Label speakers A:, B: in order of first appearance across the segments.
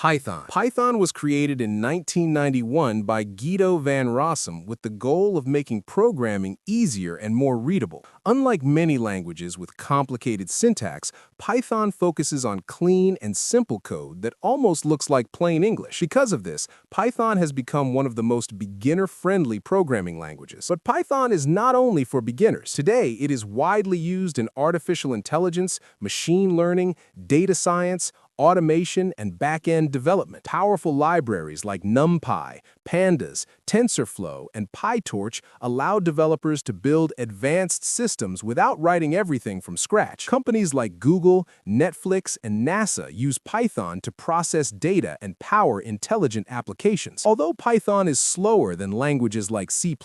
A: Python. Python was created in 1991 by Guido van Rossum with the goal of making programming easier and more readable. Unlike many languages with complicated syntax, Python focuses on clean and simple code that almost looks like plain English. Because of this, Python has become one of the most beginner-friendly programming languages. But Python is not only for beginners. Today, it is widely used in artificial intelligence, machine learning, data science, automation, and back-end development. Powerful libraries like NumPy, Pandas, TensorFlow, and PyTorch allow developers to build advanced systems without writing everything from scratch. Companies like Google, Netflix, and NASA use Python to process data and power intelligent applications. Although Python is slower than languages like C++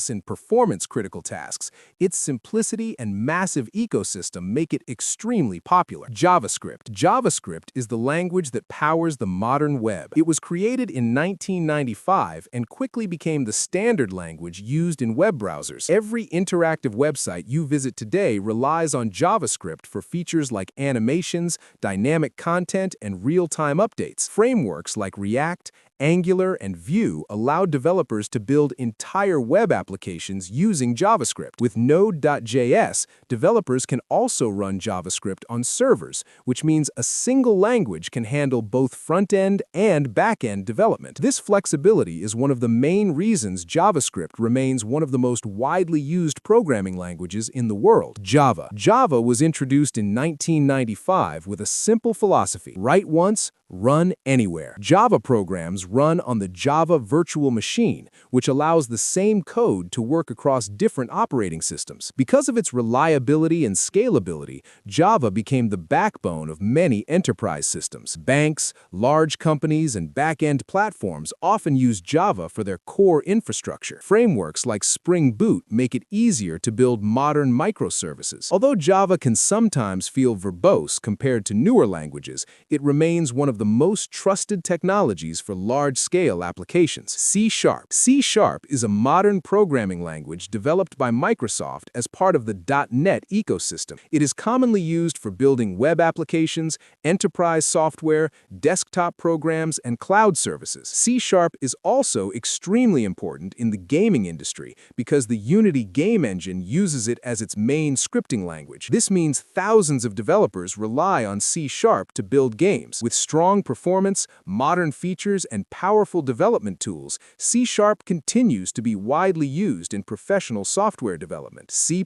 A: in performance-critical tasks, its simplicity and massive ecosystem make it extremely popular. JavaScript is the language that powers the modern web. It was created in 1995 and quickly became the standard language used in web browsers. Every interactive website you visit today relies on JavaScript for features like animations, dynamic content, and real-time updates. Frameworks like React, Angular, and Vue allow developers to build entire web applications using JavaScript. With Node.js, developers can also run JavaScript on servers, which means a single language can handle both front-end and back-end development. This flexibility is one of the main reasons JavaScript remains one of the most widely used programming languages in the world. Java was introduced in 1995 with a simple philosophy: write once, run anywhere. Java programs run on the Java Virtual Machine, which allows the same code to work across different operating systems. Because of its reliability and scalability, Java became the backbone of many enterprise systems. Banks, large companies, and back-end platforms often use Java for their core infrastructure. Frameworks like Spring Boot make it easier to build modern microservices. Although Java can sometimes feel verbose compared to newer languages, it remains one of the most trusted technologies for large-scale applications. C#. C# is a modern programming language developed by Microsoft as part of the .NET ecosystem. It is commonly used for building web applications, enterprise software, desktop programs, and cloud services. C# is also extremely important in the gaming industry because the Unity game engine uses it as its main scripting language. This means thousands of developers rely on C# to build games. With strong performance, modern features, and powerful development tools, C# continues to be widely used in professional software development. C++.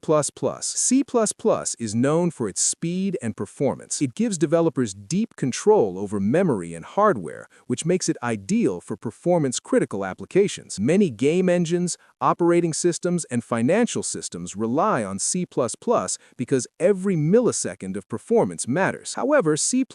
A: C++ is known for its speed and performance. It gives developers deep control over memory and hardware, which makes it ideal for performance-critical applications. Many game engines, operating systems, and financial systems rely on C++ because every millisecond of performance matters. However, C++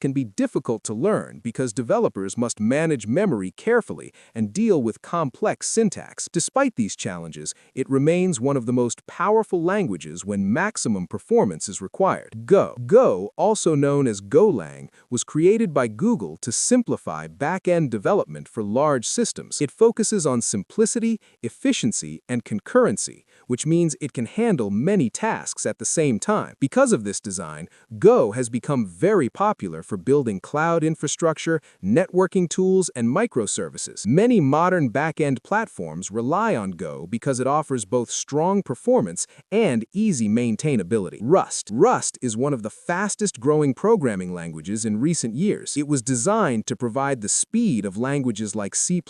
A: can be difficult to learn because developers must manage memory carefully and deal with complex syntax. Despite these challenges, it remains one of the most powerful languages when maximum performance is required. Go, also known as Golang, was created by Google to simplify back-end development for large systems. It focuses on simplicity, efficiency, and concurrency, which means it can handle many tasks at the same time. Because of this design, Go has become very popular for building cloud infrastructure, networking tools, and microservices. Many modern back-end platforms rely on Go because it offers both strong performance and easy maintainability. Rust is one of the fastest-growing programming languages in recent years. It was designed to provide the speed of languages like C++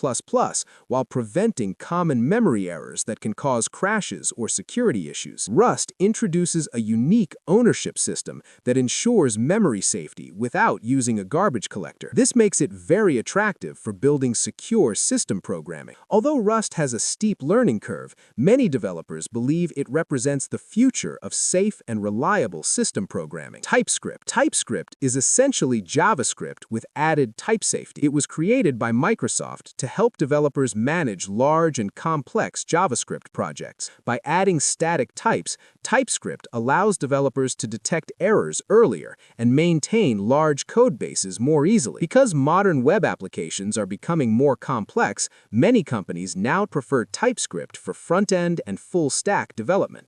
A: while preventing common memory errors that can cause crashes or security issues. Rust introduces a unique ownership system that ensures memory safety without using a garbage collector. This makes it very attractive for building secure system programming. Although Rust has a steep learning curve, many developers believe it represents the future of safe and reliable system programming. TypeScript is essentially JavaScript with added type safety. It was created by Microsoft to help developers manage large and complex JavaScript projects. By adding static types, TypeScript allows developers to detect errors earlier and maintain large code bases more easily. Because modern web applications are becoming more complex, many companies now prefer TypeScript for front-end and full-stack development.